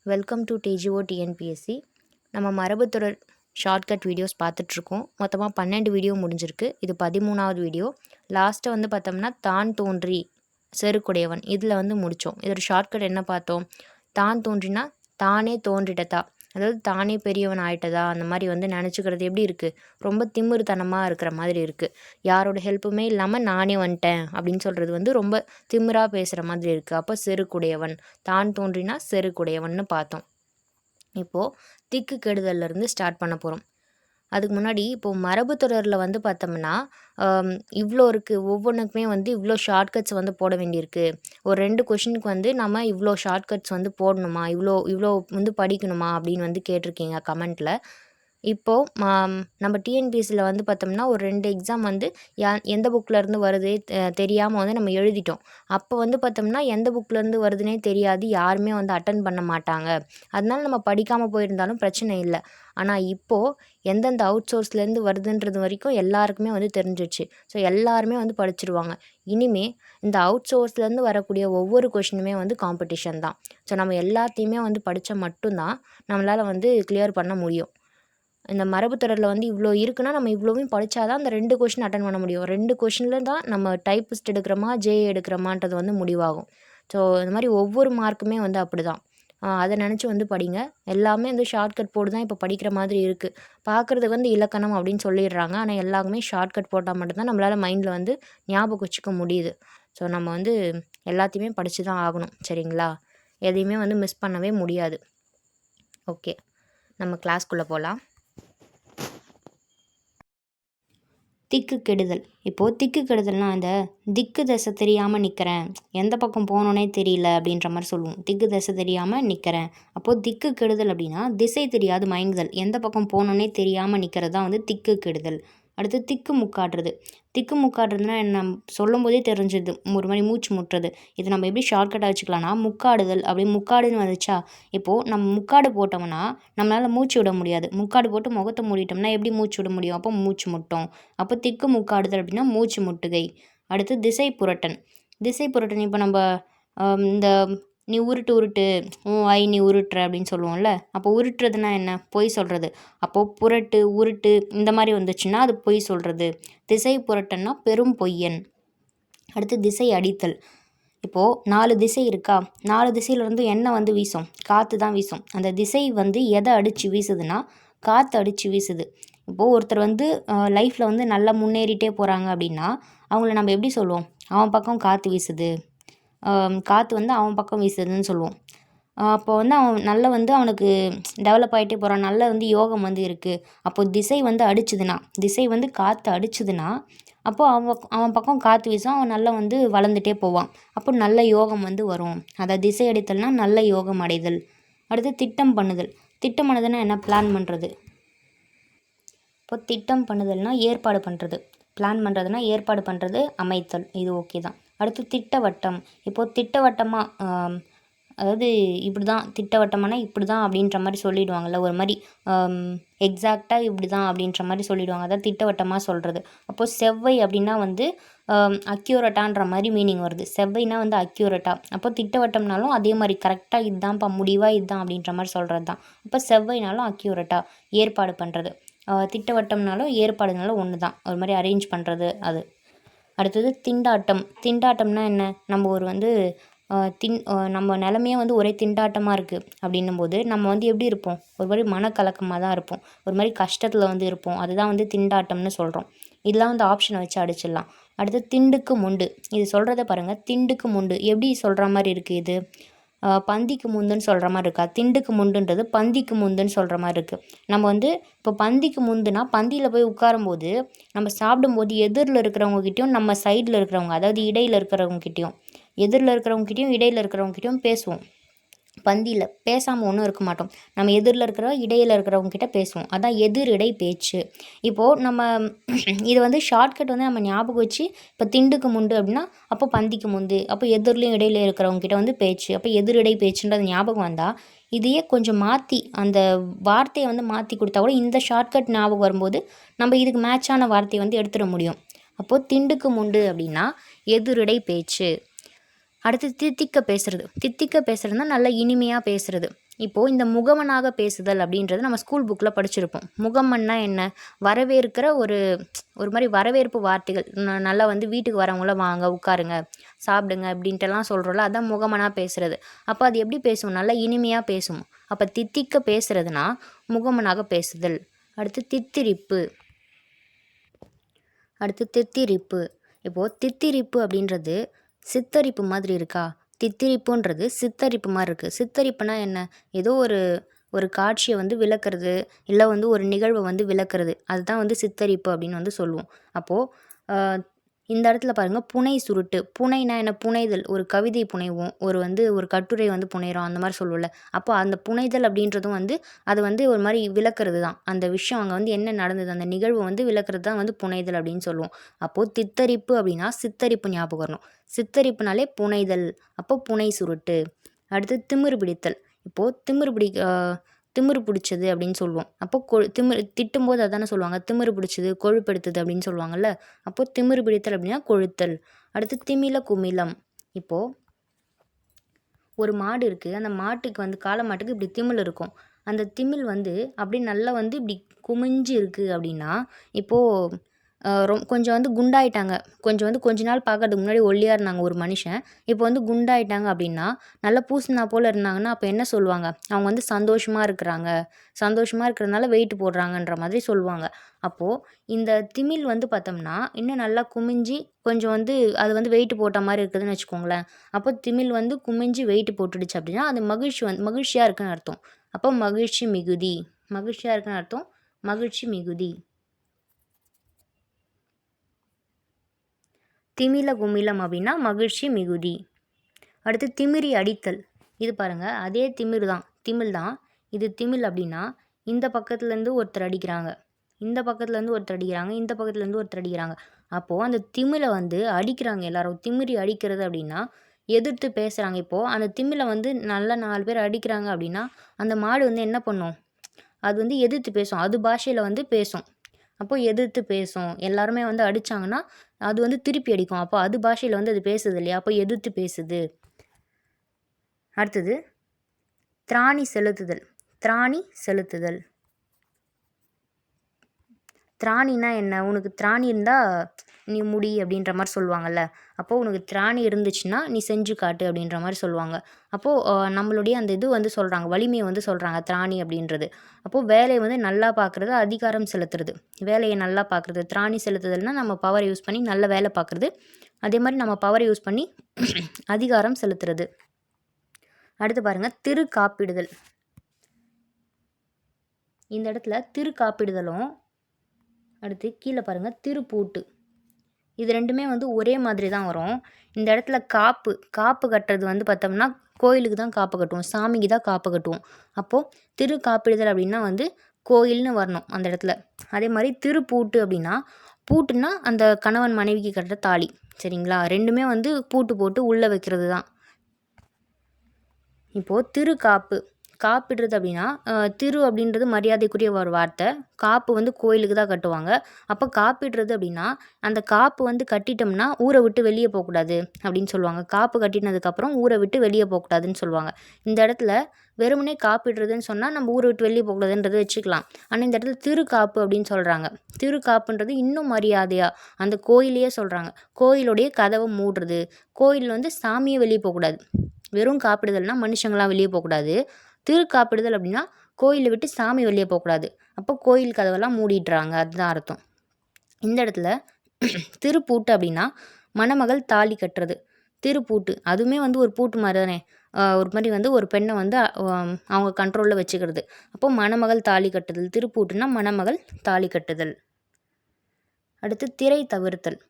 Welcome to DGO TNPSC. நம்ம மரபுத்தொடர் shortcut videos பார்த்துட்ருக்கோம். மொத்தமாக 12 வீடியோ முடிஞ்சிருக்கு. இது 13வது வீடியோ. லாஸ்ட்டு வந்து பார்த்தோம்னா தான் தோன்றி செருக்குடையவன் இதில் வந்து முடித்தோம். இதோட ஷார்ட்கட் என்ன பார்த்தோம்? தான் தோன்றினா தானே தோன்றிட்டதா, அதாவது தானே பெரியவன் ஆயிட்டதா, அந்த மாதிரி வந்து நினச்சிக்கிறது எப்படி இருக்குது? ரொம்ப திமிருத்தனமாக இருக்கிற மாதிரி இருக்குது. யாரோட ஹெல்ப்புமே இல்லாமல் நானே வந்துட்டேன் அப்படின்னு சொல்கிறது வந்து ரொம்ப திமிராக பேசுகிற மாதிரி இருக்குது. அப்போ செருக்குடையவன், தான் தோன்றினா செருக்குடையவன்னு பார்த்தோம். இப்போது திக்கு கெடுதல்லேருந்து ஸ்டார்ட் பண்ண போகிறோம். அதுக்கு முன்னாடி இப்போது மரபு தொடரில் வந்து பார்த்தோம்னா இவ்வளோ இருக்குது. ஒவ்வொன்றுக்குமே வந்து இவ்வளோ ஷார்ட்கட்ஸ் வந்து போட வேண்டியிருக்கு. ஒரு 2 கொஷினுக்கு வந்து நம்ம இவ்வளோ ஷார்ட்கட்ஸ் வந்து போடணுமா, இவ்வளோ இவ்வளோ வந்து படிக்கணுமா அப்படின்னு வந்து கேட்டிருக்கீங்க கமெண்ட்டில். இப்போது நம்ம டிஎன்பிஎஸ்சியில் வந்து பார்த்தோம்னா ஒரு 2 எக்ஸாம் வந்து எந்த புக்கிலேருந்து வருது தெரியாமல் வந்து நம்ம எழுதிட்டோம். அப்போ வந்து பார்த்தோம்னா எந்த புக்கிலேருந்து வருதுன்னே தெரியாது, யாருமே வந்து அட்டன் பண்ண மாட்டாங்க. அதனால நம்ம படிக்காமல் போயிருந்தாலும் பிரச்சனை இல்லை. ஆனால் இப்போது எந்தெந்த அவுட் சோர்ஸ்லேருந்து வருதுன்றது வரைக்கும் எல்லாருக்குமே வந்து தெரிஞ்சிடுச்சு. ஸோ எல்லாருமே வந்து படிச்சிருவாங்க. இனிமே இந்த அவுட் சோர்ஸ்லேருந்து வரக்கூடிய ஒவ்வொரு கொஷினுமே வந்து காம்படிஷன் தான். ஸோ நம்ம எல்லாத்தையுமே வந்து படித்தா மட்டும்தான் நம்மளால் வந்து கிளியர் பண்ண முடியும். இந்த மரபு தொடரில் வந்து இவ்வளோ இருக்குன்னா நம்ம இவ்வளோவும் படித்தா தான் அந்த 2 கொஷின் அட்டன் பண்ண முடியும். 2 கொஷினில் தான் நம்ம டைப்பிஸ்ட் எடுக்கிறோமா ஜேஏ எடுக்கிறோமான்றது வந்து முடிவாகும். ஸோ இந்த மாதிரி ஒவ்வொரு மார்க்குமே வந்து அப்படி தான். அதை நினச்சி வந்து படிங்க. எல்லாமே வந்து ஷார்ட்கட் போட்டு தான் இப்போ படிக்கிற மாதிரி இருக்குது. பார்க்குறதுக்கு வந்து இலக்கணம் அப்படின்னு சொல்லிடுறாங்க. ஆனால் எல்லாருமே ஷார்ட்கட் போட்டால் மட்டும்தான் நம்மளால் மைண்டில் வந்து ஞாபகம் வச்சுக்க முடியுது. ஸோ நம்ம வந்து எல்லாத்தையுமே படித்து தான் ஆகணும். சரிங்களா? எதையுமே வந்து மிஸ் பண்ணவே முடியாது. ஓகே, நம்ம கிளாஸ்க்குள்ளே போகலாம். திக்கு கெடுதல். இப்போது திக்கு கெடுதல்னால் அந்த திக்கு திசை தெரியாமல் நிற்கிறேன், எந்த பக்கம் போகணுன்னே தெரியல அப்படின்ற மாதிரி சொல்லுவோம். திக்கு திசை தெரியாமல் நிற்கிறேன். அப்போது திக்கு கெடுதல் அப்படின்னா திசை தெரியாது மயங்குதல், எந்த பக்கம் போகணுன்னே தெரியாமல் நிற்கிறது தான் வந்து திக்கு கெடுதல். அடுத்து திக்கு முக்காடுறது. திக்கு முக்காடுறதுனா என்ன சொல்லும் போதே தெரிஞ்சுது, ஒரு மாதிரி மூச்சு முட்டுறது. இதை நம்ம எப்படி ஷார்ட்கட்டாக வச்சுக்கலாம்னா முக்காடுதல். அப்படி முக்காடுன்னு வந்துச்சா, இப்போது நம்ம முக்காடு போட்டோம்னா நம்மளால் மூச்சு விட முடியாது. முக்காடு போட்டு முகத்தை மூடிட்டோம்னா எப்படி மூச்சு விட முடியும்? அப்போ மூச்சு முட்டும். அப்போ திக்கு முக்காடுதல் அப்படின்னா மூச்சு முட்டுகை. அடுத்து திசை புரட்டன். திசை புரட்டன் இப்போ நம்ம இந்த நீ உருட்டு உருட்டு, நீ உருட்டுற அப்படின்னு சொல்லுவோம்ல. அப்போ உருட்டுறதுனா என்ன? பொய் சொல்கிறது. அப்போது புரட்டு உருட்டு இந்த மாதிரி வந்துச்சுன்னா அது பொய் சொல்கிறது. திசை புரட்டன்னா பெரும் பொய்யன். அடுத்து திசை அடித்தல். இப்போது 4 திசை இருக்கா, 4 திசையிலேருந்து என்ன வந்து வீசும்? காற்று தான் வீசும். அந்த திசை வந்து எதை அடித்து வீசுதுன்னா காற்று அடித்து வீசுது. இப்போது ஒருத்தர் வந்து லைஃப்பில் வந்து நல்லா முன்னேறிட்டே போகிறாங்க அப்படின்னா அவங்கள நம்ம எப்படி சொல்லுவோம்? அவன் பக்கம் காற்று வீசுது, காற்று வந்து அவன் பக்கம் வீசுதுன்னு சொல்லுவோம். அப்போ வந்து அவன் நல்ல வந்து அவனுக்கு டெவலப் ஆகிட்டே போகிறான், நல்ல வந்து யோகம் வந்து இருக்குது. அப்போது திசை வந்து அடிச்சுதுன்னா, திசை வந்து காற்று அடிச்சுதுன்னா அப்போது அவன் பக்கம் காற்று வீசும், அவன் நல்லா வந்து வளர்ந்துட்டே போவான். அப்போ நல்ல யோகம் வந்து வரும். அதை திசை அடித்தல்னால் நல்ல யோகம் அடைதல். அடுத்து திட்டம் பண்ணுதல். திட்டம் பண்ணுதல்னா என்ன? பிளான் பண்ணுறது. இப்போ திட்டம் பண்ணுதல்னால் ஏற்பாடு பண்ணுறது. பிளான் பண்ணுறதுனா ஏற்பாடு பண்ணுறது, அமைத்தல். இது ஓகே தான். அடுத்து திட்டவட்டம். இப்போது திட்டவட்டமாக அதாவது இப்படி தான் திட்டவட்டமானா இப்படி தான் அப்படின்ற மாதிரி சொல்லிவிடுவாங்கள்ல, ஒரு மாதிரி எக்ஸாக்டாக இப்படி தான் அப்படின்ற மாதிரி சொல்லிவிடுவாங்க. அதான் திட்டவட்டமாக சொல்கிறது. அப்போது செவ்வை அப்படின்னா வந்து அக்யூரட்டான்ற மாதிரி மீனிங் வருது. செவ்வைனா வந்து அக்யூரட்டாக. அப்போ திட்டவட்டம்னாலும் அதே மாதிரி கரெக்டாக இதுதான்ப்பா முடிவாக இதுதான் அப்படின்ற மாதிரி சொல்கிறது தான். அப்போ செவ்வைனாலும் அக்யூரட்டாக ஏற்பாடு பண்ணுறது. திட்டவட்டம்னாலும் ஏற்பாடுனாலும் ஒன்று தான், ஒரு மாதிரி அரேஞ்ச் பண்ணுறது அது. அடுத்தது திண்டாட்டம். திண்டாட்டம்னா என்ன? நம்ம ஒரு வந்து நம்ம நிலமையே வந்து ஒரே திண்டாட்டமாக இருக்குது அப்படின்னும்போது நம்ம வந்து எப்படி இருப்போம்? ஒரு மாதிரி மனக்கலக்கமாக தான் இருப்போம், ஒரு மாதிரி கஷ்டத்தில் வந்து இருப்போம். அதுதான் வந்து திண்டாட்டம்னு சொல்கிறோம். இதெல்லாம் வந்து ஆப்ஷனை வச்சு அடிச்சிடலாம். அடுத்து திண்டுக்கு முண்டு. இது சொல்கிறத பாருங்கள், திண்டுக்கு முண்டு எப்படி சொல்கிற மாதிரி இருக்குது? இது பந்திக்கு முந்துன்னு சொல்கிற மாதிரி இருக்கா? திண்டுக்கு முண்டுன்றது பந்திக்கு முந்துன்னு சொல்கிற மாதிரி இருக்குது. நம்ம வந்து இப்போ பந்திக்கு முந்துனா பந்தியில் போய் உட்காரும்போது நம்ம சாப்பிடும்போது எதிரில் இருக்கிறவங்ககிட்டையும் நம்ம சைடில் இருக்கிறவங்க, அதாவது இடையில் இருக்கிறவங்ககிட்டையும், எதிரில் இருக்கிறவங்ககிட்டையும் இடையில் இருக்கிறவங்ககிட்டையும் பேசுவோம். பந்தியில் பேசாமல் ஒன்றும் இருக்க மாட்டோம். நம்ம எதிரில் இருக்கிற இடையில் இருக்கிறவங்ககிட்ட பேசுவோம். அதான் எதிர் இடை பேச்சு. இப்போது நம்ம இது வந்து ஷார்ட்கட் வந்து நம்ம ஞாபகம் வச்சு, இப்போ திண்டுக்கு முண்டு அப்படின்னா அப்போ பந்திக்கு முந்து, அப்போ எதிர்லையும் இடையில இருக்கிறவங்ககிட்ட வந்து பேச்சு, அப்போ எதிரிடை பேச்சுன்றது ஞாபகம் வந்தால் இதையே கொஞ்சம் மாற்றி அந்த வார்த்தையை வந்து மாற்றி கொடுத்தா கூட இந்த ஷார்ட்கட் ஞாபகம் வரும்போது நம்ம இதுக்கு மேட்சான வார்த்தையை வந்து எடுத்துட முடியும். அப்போது திண்டுக்கு முண்டு அப்படின்னா எதிரிடை பேச்சு. அடுத்து தித்திக்க பேசுகிறது. தித்திக்க பேசுகிறதுனா நல்லா இனிமையாக பேசுகிறது. இப்போது இந்த முகமனாக பேசுதல் அப்படின்றது நம்ம ஸ்கூல் புக்கில் படிச்சிருப்போம். முகமன்னா என்ன? வரவேற்கிற ஒரு ஒரு மாதிரி வரவேற்பு வார்த்தைகள். நல்லா வந்து வீட்டுக்கு வரவங்கள வாங்க, உட்காருங்க, சாப்பிடுங்க அப்படின்ட்டுலாம் சொல்கிறோம்ல, அதான் முகமனாக பேசுகிறது. அப்போ அது எப்படி பேசும்? நல்லா இனிமையாக பேசும். அப்போ தித்திக்க பேசுகிறதுனா முகமனாக பேசுதல். அடுத்து தித்திரிப்பு. இப்போது தித்திரிப்பு அப்படின்றது சித்தரிப்பு மாதிரி இருக்கா? தித்திரிப்புன்றது சித்தரிப்பு மாதிரி இருக்குது. சித்தரிப்புனா என்ன? ஏதோ ஒரு காட்சியை வந்து விளக்குறது, இல்லை வந்து ஒரு நிகழ்வை வந்து விளக்குறது, அதுதான் வந்து சித்தரிப்பு அப்படின்னு வந்து சொல்லுவோம். அப்போது இந்த இடத்துல பாருங்கள், புனை சுருட்டு. புனைனா என்ன? புனைதல். ஒரு கவிதை புனைவோம், ஒரு கட்டுரை வந்து புனைகிறோம், அந்த மாதிரி சொல்லுவோம்ல. அப்போ அந்த புனைதல் அப்படின்றதும் வந்து அது வந்து ஒரு மாதிரி விளக்குறது தான். அந்த விஷயம் அங்கே வந்து என்ன நடந்தது, அந்த நிகழ்வு வந்து விளக்குறது தான் வந்து புனைதல் அப்படின்னு சொல்லுவோம். அப்போது தித்தரிப்பு அப்படின்னா சித்தரிப்பு ஞாபகம் வரணும். சித்தரிப்புனாலே புனைதல். அப்போ புனை சுருட்டு. அடுத்து திமிரு பிடித்தல். இப்போது திமிரு பிடிச்சது அப்படின்னு சொல்லுவோம். அப்போ திட்டும்போது அதானே சொல்லுவாங்க, திமிரு பிடிச்சது, கொழுப்பெடுத்தது அப்படின்னு சொல்லுவாங்கள்ல. அப்போது திமிரு பிடித்தல் அப்படின்னா கொழுத்தல். அடுத்து திமில குமிலம். இப்போது ஒரு மாடு இருக்குது, அந்த மாட்டுக்கு வந்து காளை மாட்டுக்கு இப்படி திமில் இருக்கும். அந்த திமில் வந்து அப்படியே நல்லா வந்து இப்படி குமிஞ்சு இருக்குது அப்படின்னா, இப்போது கொஞ்சம் வந்து குண்டாயிட்டாங்க. கொஞ்ச நாள் பார்க்கறதுக்கு முன்னாடி ஒல்லியாக இருந்தாங்க ஒரு மனுஷன். இப்போ வந்து குண்டாயிட்டாங்க அப்படின்னா, நல்லா பூசினா போல் இருந்தாங்கன்னா, அப்போ என்ன சொல்லுவாங்க? அவங்க வந்து சந்தோஷமாக இருக்கிறதுனால வெயிட் போடுறாங்கன்ற மாதிரி சொல்லுவாங்க. அப்போது இந்த திமில் வந்து பார்த்தோம்னா, இன்னும் நல்லா குமிஞ்சு கொஞ்சம் வந்து அது வந்து வெயிட் போட்ட மாதிரி இருக்குதுன்னு வச்சுக்கோங்களேன். அப்போ திமில் வந்து குமிஞ்சு வெயிட் போட்டுடுச்சு அப்படின்னா, அது மகிழ்ச்சியாக இருக்குன்னு அர்த்தம். அப்போ மகிழ்ச்சியாக இருக்குன்னு அர்த்தம். மகிழ்ச்சி மிகுதி. திமில குமிலம் அப்படின்னா மகிழ்ச்சி மிகுதி. அடுத்து திமிரி அடித்தல். இது பாருங்கள், அதே திமில் தான். இது திமில் அப்படின்னா இந்த பக்கத்துலேருந்து ஒருத்தர் அடிக்கிறாங்க, இந்த பக்கத்துலேருந்து ஒருத்தர் அடிக்கிறாங்க. அப்போது அந்த திமிலை வந்து அடிக்கிறாங்க எல்லாரும். திமிரி அடிக்கிறது அப்படின்னா எதிர்த்து பேசுகிறாங்க. இப்போது அந்த திமிலை வந்து நல்லா 4 பேர் அடிக்கிறாங்க அப்படின்னா அந்த மாடு வந்து என்ன பண்ணும்? அது வந்து எதிர்த்து பேசும். அது பாஷையில் வந்து பேசும். அப்போது எதிர்த்து பேசும். எல்லாருமே வந்து அடித்தாங்கன்னா அது வந்து திருப்பி அடிக்கும். அப்போ அது பாஷையில் வந்து அது பேசுது இல்லையா? அப்போ எதிர்த்து பேசுது. அடுத்தது திராணி செலுத்துதல். திராணினா என்ன? உனக்கு திராணி இருந்தால் நீ முடி அப்படின்ற மாதிரி சொல்லுவாங்கள்ல. அப்போது உனக்கு திராணி இருந்துச்சுன்னா நீ செஞ்சு காட்டு அப்படின்ற மாதிரி சொல்லுவாங்க. அப்போது நம்மளுடைய அந்த இது வந்து சொல்கிறாங்க, வலிமையை வந்து சொல்கிறாங்க திராணி அப்படின்றது. அப்போது வேலையை வந்து நல்லா பார்க்குறது, அதிகாரம் செலுத்துறது. வேலையை நல்லா பார்க்குறது. திராணி செலுத்துதல்னால் நம்ம பவரை யூஸ் பண்ணி நல்ல வேலை பார்க்குறது. அதே மாதிரி நம்ம பவரை யூஸ் பண்ணி அதிகாரம் செலுத்துறது. அடுத்து பாருங்கள், திருக்காப்பிடுதல். இந்த இடத்துல திருக்காப்பிடுதலும் அடுத்து கீழே பாருங்கள் திருப்பூட்டு. இது ரெண்டுமே வந்து ஒரே மாதிரி தான் வரும். இந்த இடத்துல காப்பு கட்டுறது வந்து பார்த்தோம்னா கோயிலுக்கு தான் காப்பு கட்டுவோம், சாமிக்கு தான் காப்பு கட்டுவோம். அப்போது திருக்காப்பிடுதல் அப்படின்னா வந்து கோயில்னு வரணும் அந்த இடத்துல. அதே மாதிரி திருப்பூட்டு அப்படின்னா, பூட்டுன்னா அந்த கணவன் மனைவிக்கு கட்டுற தாலி. சரிங்களா? ரெண்டுமே வந்து பூட்டு போட்டு உள்ளே வைக்கிறது தான். இப்போது காப்பிடுறது அப்படின்னா திரு அப்படின்றது மரியாதைக்குரிய ஒரு வார்த்தை. காப்பு வந்து கோயிலுக்கு தான் கட்டுவாங்க. அப்போ காப்பிடுறது அப்படின்னா அந்த காப்பு வந்து கட்டிட்டோம்னா ஊரை விட்டு வெளியே போகக்கூடாது அப்படின்னு சொல்லுவாங்க. காப்பு கட்டினதுக்கப்புறம் ஊரை விட்டு வெளியே போகக்கூடாதுன்னு சொல்லுவாங்க. இந்த இடத்துல வெறுமனே காப்பிடுறதுன்னு சொன்னால் நம்ம ஊரை விட்டு வெளியே போகக்கூடாதுன்றதை வச்சுக்கலாம். ஆனால் இந்த இடத்துல திருக்காப்பு அப்படின்னு சொல்கிறாங்க. திருக்காப்புன்றது இன்னும் மரியாதையாக அந்த கோயிலையே சொல்கிறாங்க. கோயிலுடைய கதவை மூடுறது. கோயில் வந்து சாமியே வெளியே போகக்கூடாது. வெறும் காப்பிடுதல்னால் மனுஷங்களாம் வெளியே போகக்கூடாது. திருக்காப்பிடுதல் அப்படின்னா கோயிலை விட்டு சாமி வெளியே போகக்கூடாது. அப்போ கோயில் கதவெல்லாம் மூடிடுறாங்க, அதுதான் அர்த்தம். இந்த இடத்துல திருப்பூட்டு அப்படின்னா மணமகள் தாலி கட்டுறது. திருப்பூட்டு அதுவுமே வந்து ஒரு பூட்டு மாதிரி தானே. ஒரு மாதிரி வந்து ஒரு பெண்ணை வந்து அவங்க கண்ட்ரோலில் வச்சுக்கிறது. அப்போது மணமகள் தாலி கட்டுதல். திருப்பூட்டுனா மணமகள் தாலி கட்டுதல். அடுத்து திரை தவிர்த்தல்.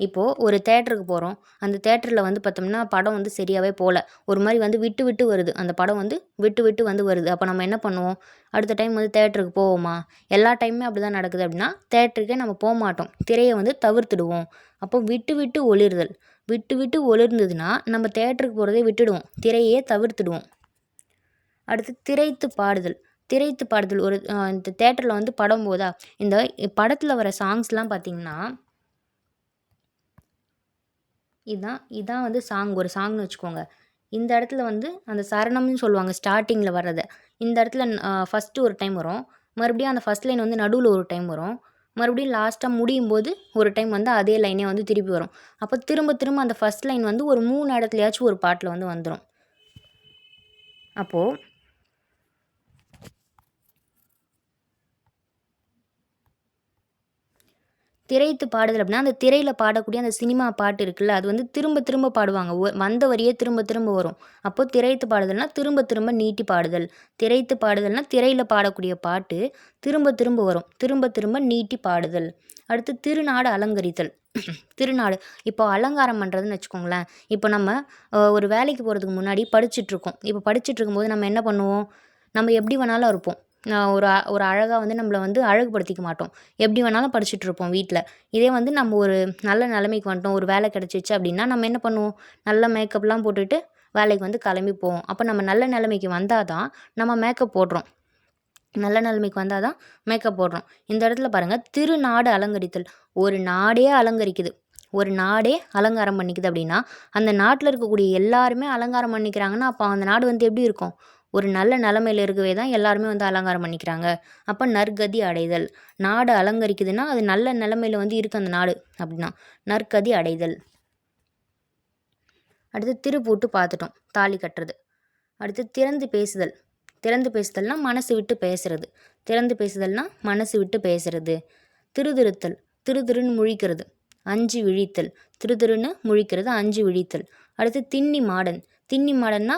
இப்போது ஒரு தேட்டருக்கு போகிறோம். அந்த தேட்டரில் வந்து பார்த்தோம்னா படம் வந்து சரியாகவே போகல. ஒரு மாதிரி வந்து விட்டு விட்டு வருது. அந்த படம் வந்து விட்டு விட்டு வந்து வருது. அப்போ நம்ம என்ன பண்ணுவோம்? அடுத்த டைம் வந்து தேட்டருக்கு போவோமா? எல்லா டைமுமே அப்படி தான் நடக்குது அப்படின்னா தேட்டருக்கே நம்ம போக மாட்டோம். திரையை வந்து தவிர்த்துடுவோம். அப்போ விட்டு விட்டு ஒளிர்தல். விட்டு விட்டு ஒளிர்ந்ததுன்னா நம்ம தேட்டருக்கு போகிறதே விட்டுடுவோம். திரையே தவிர்த்துடுவோம். அடுத்து திரைத்து பாடுதல். ஒரு இந்த தேட்டரில் வந்து படம் போதா, இந்த படத்தில் வர சாங்ஸ்லாம் பார்த்திங்கன்னா இதான் வந்து ஒரு சாங்னு வச்சுக்கோங்க. இந்த இடத்துல வந்து அந்த சரணம்னு சொல்லுவாங்க ஸ்டார்டிங்கில் வர்றதை. இந்த இடத்துல ஃபஸ்ட்டு ஒரு டைம் வரும், மறுபடியும் அந்த ஃபஸ்ட் லைன் வந்து நடுவில் ஒரு டைம் வரும், மறுபடியும் லாஸ்ட்டாக முடியும் போது ஒரு டைம் வந்து அதே லைனே வந்து திருப்பி வரும். அப்போ திரும்ப திரும்ப அந்த ஃபஸ்ட் லைன் வந்து ஒரு 3 இடத்துலையாச்சும் ஒரு பாட்டில் வந்து வந்துடும். அப்போது திரைத்து பாடுதல் அப்படின்னா அந்த திரையில் பாடக்கூடிய அந்த சினிமா பாட்டு இருக்குல்ல, அது வந்து திரும்ப திரும்ப பாடுவாங்க. வந்த வரியே திரும்ப திரும்ப வரும். அப்போ திரைத்து பாடுதல்னா திரும்ப திரும்ப நீட்டி பாடுதல். திரைத்து பாடுதல்னா திரையில் பாடக்கூடிய பாட்டு திரும்ப திரும்ப வரும், திரும்ப திரும்ப நீட்டி பாடுதல். அடுத்து திருநாடு அலங்கரித்தல். திருநாடு இப்போ அலங்காரம் பண்ணுறதுன்னு வச்சுக்கோங்களேன். இப்போ நம்ம ஒரு வேலைக்கு போகிறதுக்கு முன்னாடி படிச்சுட்ருக்கோம். இப்போ படிச்சுட்டு இருக்கும்போது நம்ம என்ன பண்ணுவோம், நம்ம எப்படி வேணாலும் இருப்போம். ஒரு அழகாக வந்து நம்மளை வந்து அழகுபடுத்திக்க மாட்டோம். எப்படி வேணாலும் படிச்சுட்ருப்போம் வீட்டில். இதே வந்து நம்ம ஒரு நல்ல நிலைமைக்கு வந்துட்டோம், ஒரு வேலை கிடச்சிச்சு அப்படின்னா நம்ம என்ன பண்ணுவோம், நல்ல மேக்கப்லாம் போட்டுட்டு வேலைக்கு வந்து கிளம்பி போவோம். அப்போ நம்ம நல்ல நிலைமைக்கு வந்தால் தான் நம்ம மேக்கப் போடுறோம். நல்ல நிலைமைக்கு வந்தால் தான் மேக்கப் போடுறோம். இந்த இடத்துல பாருங்கள், திருநாடு அலங்கரித்தல். ஒரு நாடே அலங்கரிக்குது, ஒரு நாடே அலங்காரம் பண்ணிக்குது அப்படின்னா அந்த நாட்டில் இருக்கக்கூடிய எல்லாருமே அலங்காரம் பண்ணிக்கிறாங்கன்னா அப்போ அந்த நாடு வந்து எப்படி இருக்கும், ஒரு நல்ல நிலமையில இருக்கவே தான் எல்லாருமே வந்து அலங்காரம் பண்ணிக்கிறாங்க. அப்போ நற்கதி அடைதல். நாடு அலங்கரிக்குதுன்னா அது நல்ல நிலமையில வந்து இருக்குது அந்த நாடு அப்படின்னா நற்கதி அடைதல். அடுத்து திருப்பூட்டு பார்த்துட்டோம், தாலி கட்டுறது. அடுத்து திறந்து பேசுதல். திறந்து பேசுதல்னா மனசு விட்டு பேசுறது. திறந்து பேசுதல்னா மனசு விட்டு பேசுறது. திருதிருத்தல். திருதிருன்னு முழிக்கிறது, அஞ்சு விழித்தல். திருதிருன்னு முழிக்கிறது, அஞ்சு விழித்தல். அடுத்து திண்ணி மாடன். திண்ணி மாடன்னா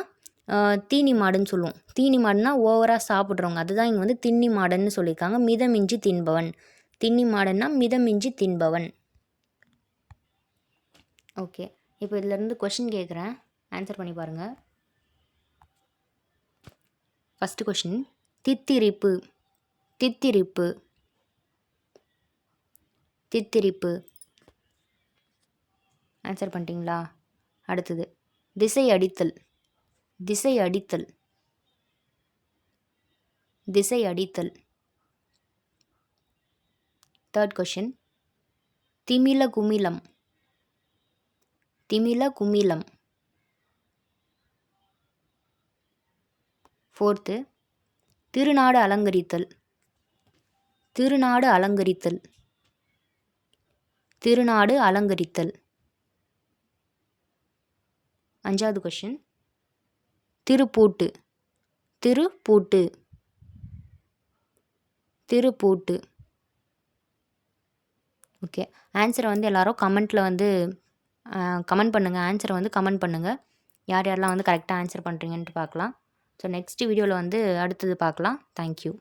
தீனி மாடுன்னு சொல்லுவோம். தீனி மாடுன்னா ஓவராக சாப்பிட்றவங்க, அதுதான் இங்கே வந்து திண்ணி மாடன்னு சொல்லியிருக்காங்க. மிதமிஞ்சி தின்பவன். திண்ணி மாடன்னா மிதமிஞ்சி தின்பவன். ஓகே, இப்போ இதிலேருந்து கொஷின் கேட்குறேன், ஆன்சர் பண்ணி பாருங்கள். ஃபஸ்ட்டு கொஷின், தித்திரிப்பு. தித்திரிப்பு. தித்திரிப்பு. ஆன்சர் பண்ணிட்டீங்களா? அடுத்தது திசை அடித்தல். திசை அடித்தல். திசை அடித்தல். தேர்ட் கொஷின், திமில குமிலம். திமில குமிலம். ஃபோர்த்து, திருநாடு அலங்கரித்தல். திருநாடு அலங்கரித்தல். திருநாடு அலங்கரித்தல். அஞ்சாவது கொஷின், திருப்பூட்டு. திருப்பூட்டு. திருப்பூட்டு. ஓகே, ஆன்சரை வந்து எல்லோரும் கமெண்ட்டில் வந்து கமெண்ட் பண்ணுங்கள். ஆன்சரை வந்து கமெண்ட் பண்ணுங்கள், யார் யாரெல்லாம் வந்து கரெக்டாக ஆன்சர் பண்ணுறீங்கன்ட்டு பார்க்கலாம். ஸோ நெக்ஸ்ட் வீடியோவில் வந்து அடுத்தது பார்க்கலாம். தேங்க்யூ.